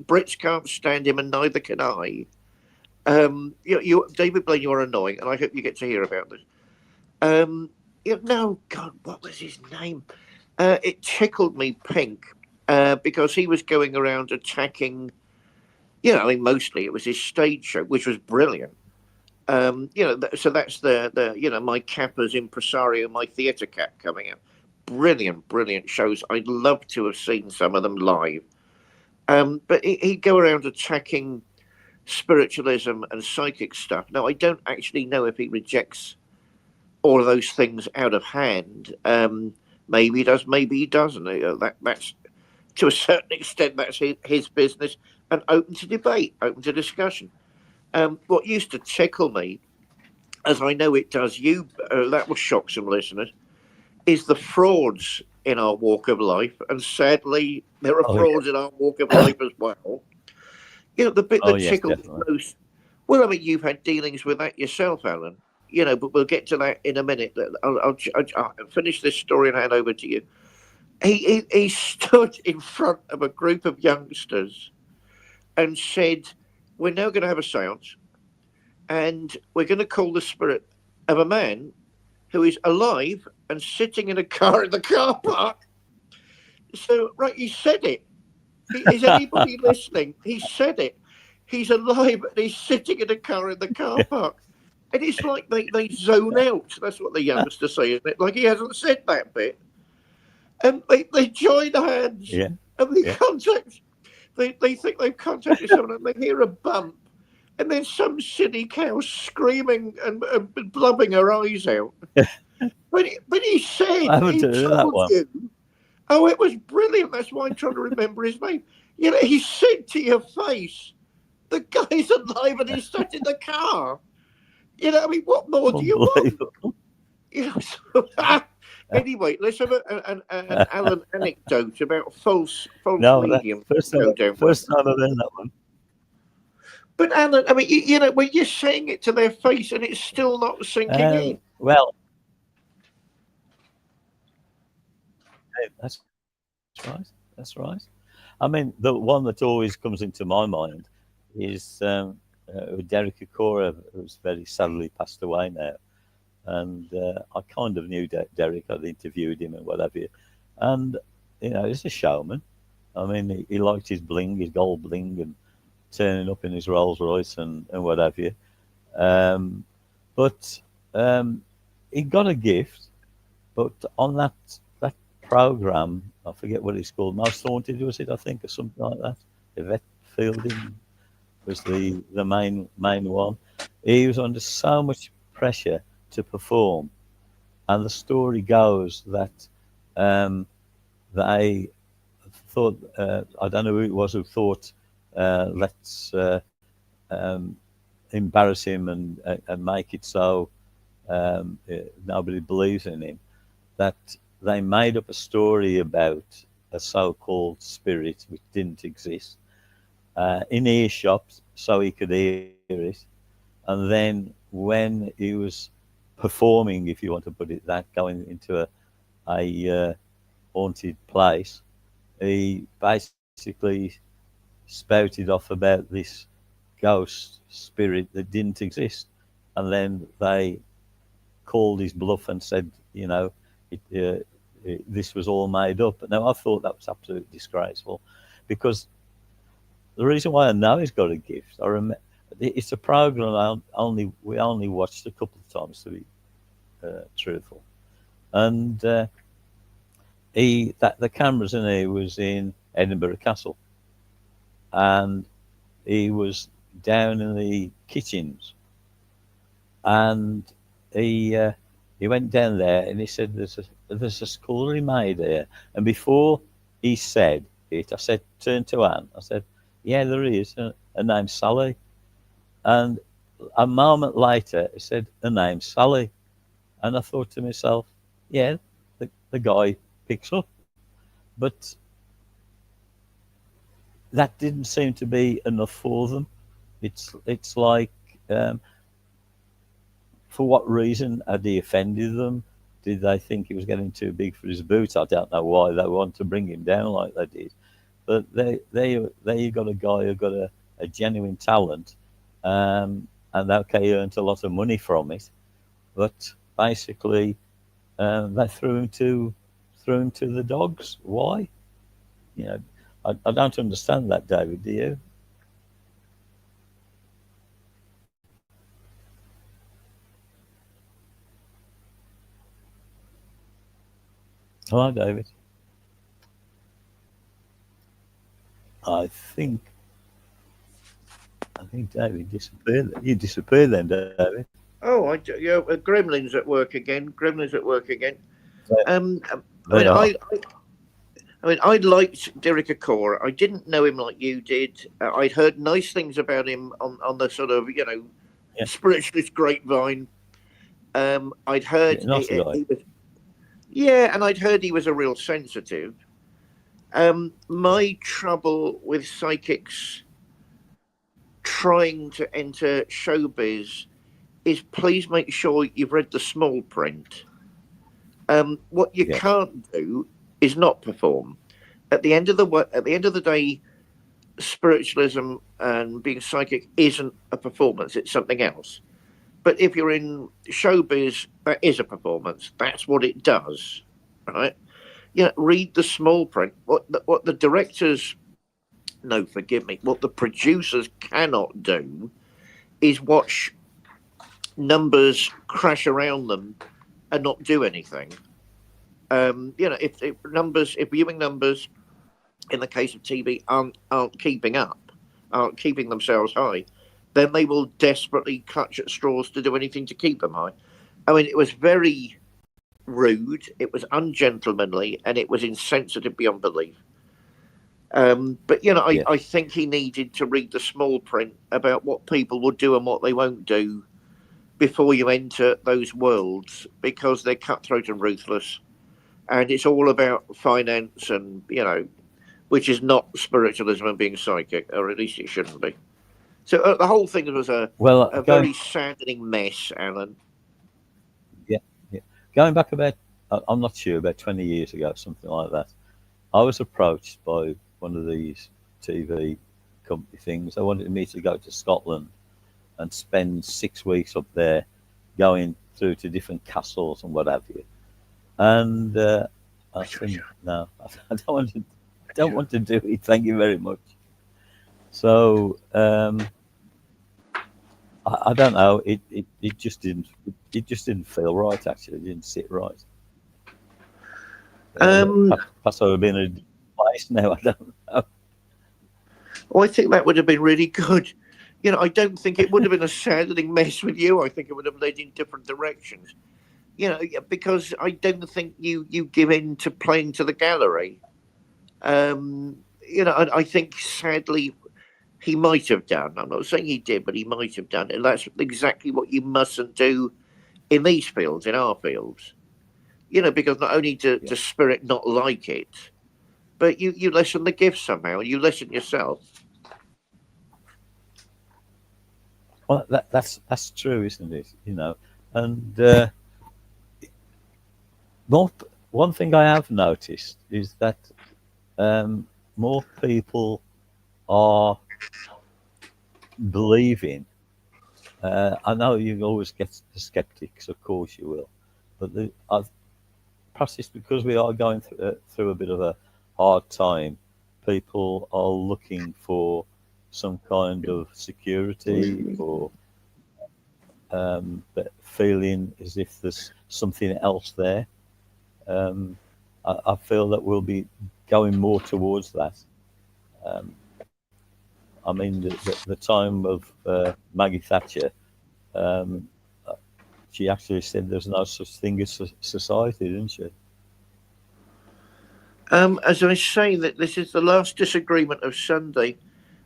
Brits can't stand him, and neither can I. David Blaine, you are annoying, and I hope you get to hear about this. No, God, what was his name? It tickled me pink because he was going around attacking. I mean, mostly it was his stage show, which was brilliant. So that's the my Kappa's impresario, my theatre cap coming out. Brilliant, brilliant shows. I'd love to have seen some of them live. But he'd go around attacking spiritualism and psychic stuff. Now, I don't actually know if he rejects all of those things out of hand. Maybe he does, maybe he doesn't. That's to a certain extent, that's his business, and open to debate, open to discussion. What used to tickle me, as I know it does you, that will shock some listeners, is the frauds in our walk of life, and sadly, there are Oh frauds in our walk of life as well. The bit oh that yes, tickled me definitely. most. Well, I mean, you've had dealings with that yourself, Alan. But we'll get to that in a minute. I'll finish this story and hand over to you. He stood in front of a group of youngsters and said, "We're now going to have a séance, and we're going to call the spirit of a man who is alive and sitting in a car in the car park." So, right, he said it. Is anybody listening? He said it. He's alive and he's sitting in a car in the car park. And it's like they zone out. That's what the youngsters say, isn't it? Like he hasn't said that bit. And they join hands Yeah, and they yeah. contact, they think they've contacted someone and they hear a bump. And then some silly cow screaming and blubbing her eyes out. But I haven't he heard that told one. you. Oh, it was brilliant. That's why I'm trying to remember his name. He said to your face, the guy's alive and he's sat in the car. I mean, what more do you want? Unbelievable. So, anyway, let's have an Alan anecdote about false No, that's medium. first time. Go down one. First time I've heard that one. But Alan, I mean, when you're saying it to their face and it's still not sinking in. Well, that's right. That's right. I mean, the one that always comes into my mind is Derek Okora, who's very sadly passed away now. And I kind of knew Derek. I'd interviewed him and whatever. And he's a showman. I mean, he liked his bling, his gold bling, and turning up in his Rolls Royce and what have you. Um, but he got a gift. But on that program, I forget what it's called. Most Haunted was it? I think, or something like that. Yvette Fielding was the main one. He was under so much pressure to perform, and the story goes that they thought I don't know who it was who thought let's um, embarrass him and make it so nobody believes in him, that they made up a story about a so-called spirit which didn't exist in earshot so he could hear it. And then when he was performing, if you want to put it that, going into a haunted place, he basically spouted off about this ghost spirit that didn't exist. And then they called his bluff and said, this was all made up. Now, I thought that was absolutely disgraceful because the reason why I know he's got a gift, I remember it's a program we only watched a couple of times to be truthful, and he that the cameras in he was in Edinburgh Castle, and he was down in the kitchens, and he uh, he went down there and he said there's a scullery maid here, and before he said it, I said turn to Anne. I said yeah there is. Her name's Sally. And a moment later, he said, her name's Sally. And I thought to myself, yeah, the guy picks up. But that didn't seem to be enough for them. It's like, um, for what reason had he offended them? Did they think he was getting too big for his boots? I don't know why they want to bring him down like they did. But there you got a guy who got a genuine talent, and okay, he earned a lot of money from it. But basically, they threw him to the dogs. Why? You know, I don't understand that, David. Do you? Hello, David. I think I think David disappeared. You disappeared then, David. Oh, Gremlins at work again. Gremlins at work again. They, Um, I they mean, are. I liked Derek Acora. I didn't know him like you did. I'd heard nice things about him on the sort of Yeah, spiritualist grapevine. I'd yeah, heard nice guy. he was, yeah, and I'd heard he was a real sensitive. Yeah, My trouble with psychics trying to enter showbiz is please make sure you've read the small print. What you yes, can't do is not perform. At the end of the day, spiritualism and being psychic isn't a performance; it's something else. But if you're in showbiz, that is a performance. That's what it does, right? Read the small print. What the directors, no, forgive me, what the producers cannot do is watch numbers crash around them and not do anything. If viewing numbers in the case of TV aren't keeping up, aren't keeping themselves high, then they will desperately clutch at straws to do anything to keep them high. I mean, it was very rude, it was ungentlemanly, and it was insensitive beyond belief. But I yes, think he needed to read the small print about what people will do and what they won't do before you enter those worlds because they're cutthroat and ruthless, and it's all about finance and which is not spiritualism and being psychic, or at least it shouldn't be. So the whole thing was well, a going, very saddening mess, Alan. yeah, yeah, going back about, I'm not sure, about 20 years ago, something like that. I was approached by one of these TV company things. They wanted me to go to Scotland and spend 6 weeks up there, going through to different castles and what have you. And I said, no, I don't want to do it. Thank you very much. So I don't know. It just didn't. It just didn't feel right. Actually, it didn't sit right. Um, Perhaps I've been in a different place now. I don't know. well, I think that would have been really good. I don't think it would have been a saddening mess with you. I think it would have led in different directions. Yeah, because I don't think you give in to playing to the gallery. I think sadly he might have done. I'm not saying he did, but he might have done, and that's exactly what you mustn't do in these fields, in our fields. Because not only Yeah. does spirit not like it, but you lessen the gift somehow, you lessen yourself. Well, that's true, isn't it? You know, and more, one thing I have noticed is that um, more people are believing. I know you always get the skeptics, of course you will, but perhaps it's because we are going through a bit of a hard time. People are looking for some kind of security or feeling as if there's something else there. Um, I feel that we'll be going more towards that. Um, I mean, the time of Maggie Thatcher, um, she actually said there's no such thing as society, didn't she? As I say, that this is the last disagreement of Sunday.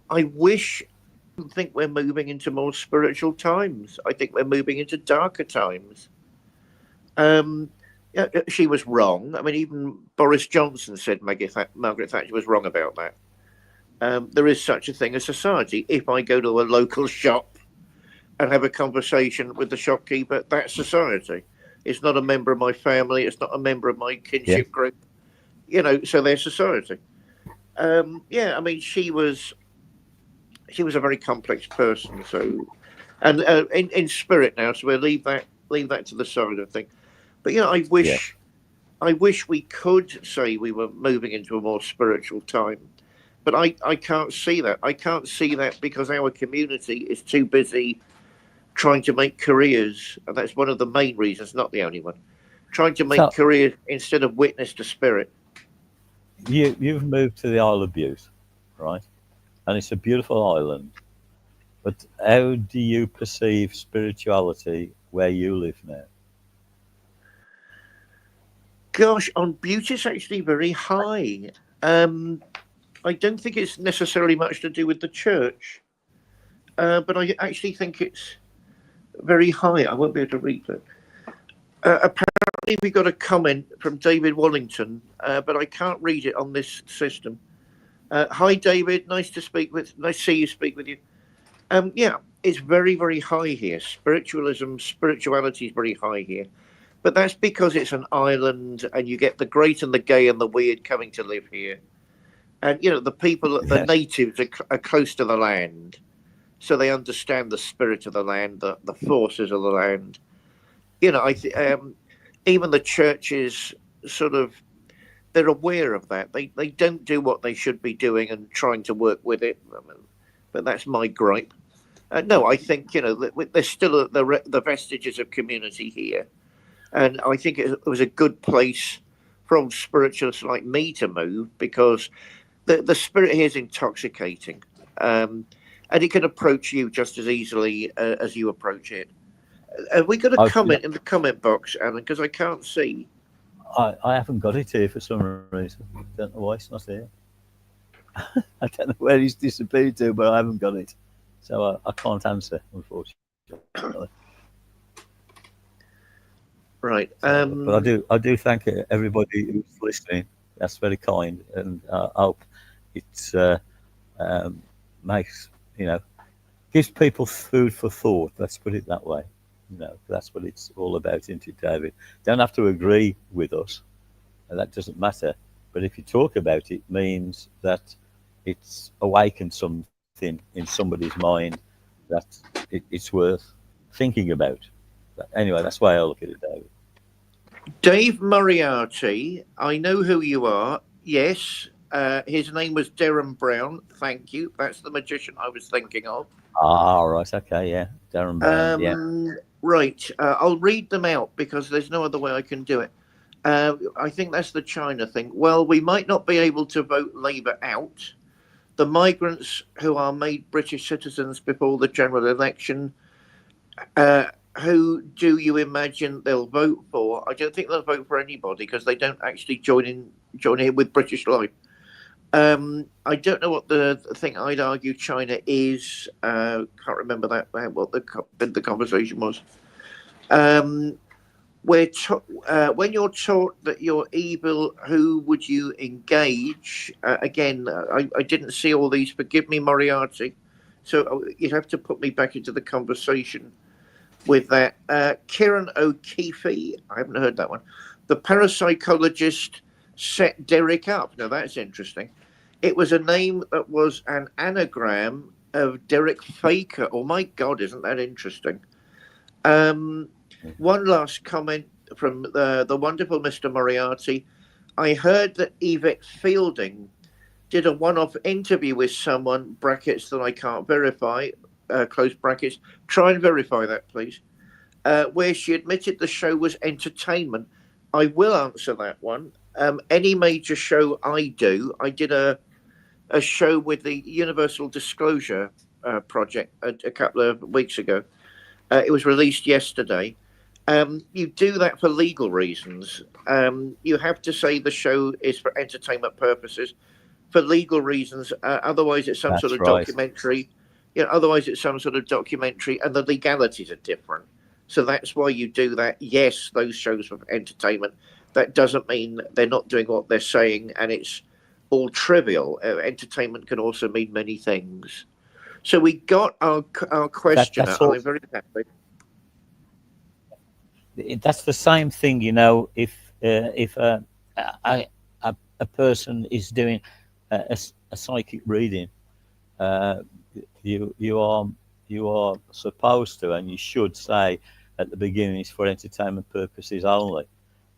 I wish I think we're moving into more spiritual times. I think we're moving into darker times. Um, yeah, she was wrong. I mean, even Boris Johnson said Margaret Thatcher was wrong about that. There is such a thing as society. If I go to a local shop and have a conversation with the shopkeeper, that's society. It's not a member of my family. It's not a member of my Yeah, kinship group. So there's society. Yeah, I mean, she was a very complex person. So, and in spirit now, so we'll leave that to the side. I think. But yeah. I wish we could say we were moving into a more spiritual time. But I can't see that. I can't see that because our community is too busy trying to make careers. And that's one of the main reasons, not the only one. Trying to make So careers instead of witness to spirit. you've moved to the Isle of Bute, right? And it's a beautiful island. But how do you perceive spirituality where you live now? Gosh, on beauty, it's actually very high. Um, I don't think it's necessarily much to do with the church, but I actually think it's very high. I won't be able to read it. Apparently, we got a comment from David Wallington, but I can't read it on this system. Hi, David. Nice to see you. Speak with you. Yeah, it's very, very high here. Spirituality is very high here. But that's because it's an island, and you get the great and the gay and the weird coming to live here. And the people, the Yes. natives are close to the land, so they understand the spirit of the land, the forces of the land. Even the churches sort of they're aware of that. They don't do what they should be doing and trying to work with it. But that's my gripe. No, I think there's still the vestiges of community here, and I think it was a good place for old spiritualists like me to move because the spirit here is intoxicating, and it can approach you just as easily as you approach it. We got a I've, comment in the comment box, Alan, because I can't see. I haven't got it here for some reason. Don't know why it's not here. I don't know where he's disappeared to, but I haven't got it. So I can't answer, unfortunately. Right. So, but I do thank everybody who's listening. That's very kind, and I hope it um, makes gives people food for thought. Let's put it that way. That's what it's all about, isn't it, David? Don't have to agree with us, and that doesn't matter. But if you talk about it, means that it's awakened something in somebody's mind that it's worth thinking about. But anyway, that's why I look at it, David. Dave Moriarty, I know who you are. Yes. His name was Derren Brown. Thank you. That's the magician I was thinking of. Ah, right, okay, yeah, Darren Brown, yeah, Right. I'll read them out because there's no other way I can do it. I think that's the China thing. Well, we might not be able to vote Labour out. The migrants who are made British citizens before the general election, uh, who do you imagine they'll vote for? I don't think they'll vote for anybody because they don't actually join in with British life. I don't know what the thing I'd argue China is. Can't remember what the conversation was. Um, when you're taught that you're evil, who would you engage? Again, I didn't see all these. Forgive me, Moriarty. So you'd have to put me back into the conversation with that. Kieran O'Keefe, I haven't heard that one. The parapsychologist set Derek up. Now that's interesting. It was a name that was an anagram of Derek Faker. Oh my God, isn't that interesting? Um, One last comment from the wonderful Mr. Moriarty. I heard that Yvette Fielding did a one-off interview with someone, brackets that I can't verify, close brackets. Try and verify that, please. Where she admitted the show was entertainment. I will answer that one. Any major show I do, I did a show with the Universal Disclosure Project a couple of weeks ago. It was released yesterday. You do that for legal reasons. You have to say the show is for entertainment purposes. For legal reasons, otherwise it's some sort that's of right. documentary. Otherwise it's some sort of documentary, and the legalities are different. So that's why you do that. Yes, those shows for entertainment. That doesn't mean they're not doing what they're saying, and it's all trivial. Entertainment can also mean many things. So we got our questioner. That's all. I'm very happy. That's the same thing, if a, a person is doing a psychic reading, uh, you you are supposed to, and you should say at the beginning it's for entertainment purposes only,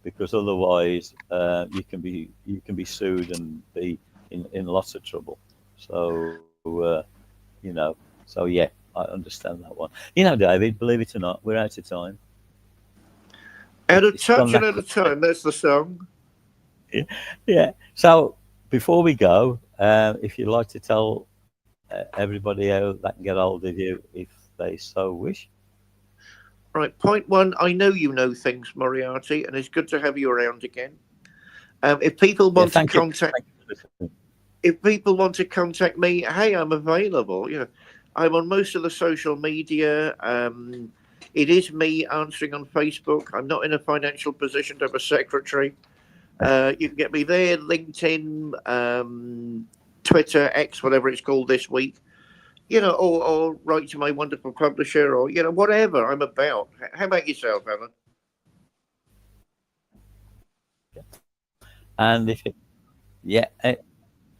because otherwise you can be sued and be in lots of trouble. So you know, so yeah, I understand that one. David, believe it or not, we're out of time. Out of It's gone touch and that out of quickly. time. That's the song. Yeah. So before we go, if you'd like to tell everybody how they can get hold of you if they so wish. Right. Point one. I know you know things, Moriarty, and it's good to have you around again. If people Yeah, want to thank you. contact, Thank you for listening. if people want to contact me, hey, I'm available. I'm on most of the social media. It is me answering on Facebook. I'm not in a financial position to have a secretary. You can get me there, LinkedIn, Twitter, X, whatever it's called this week. Or write to my wonderful publisher, or whatever I'm about. How about yourself, Alan? And if it, yeah,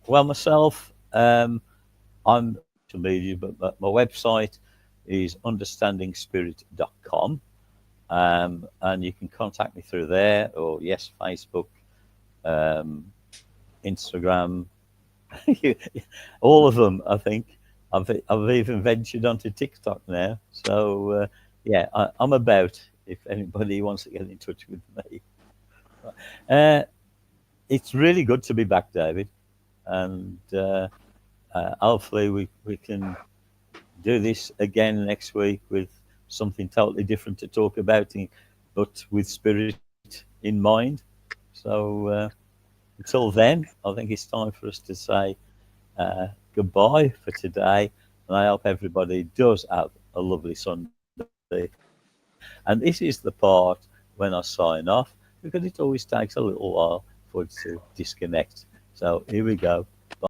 well, myself, I'm social media, but my website is understandingspirit.com. And you can contact me through there, or yes, Facebook, um, Instagram, all of them. I think I've even ventured onto TikTok now. So yeah, I'm about. If anybody wants to get in touch with me, uh, it's really good to be back, David, and hopefully we can do this again next week with something totally different to talk about, but with spirit in mind. So until then, I think it's time for us to say goodbye for today. And I hope everybody does have a lovely Sunday. And this is the part when I sign off, because it always takes a little while for it to disconnect. So here we go.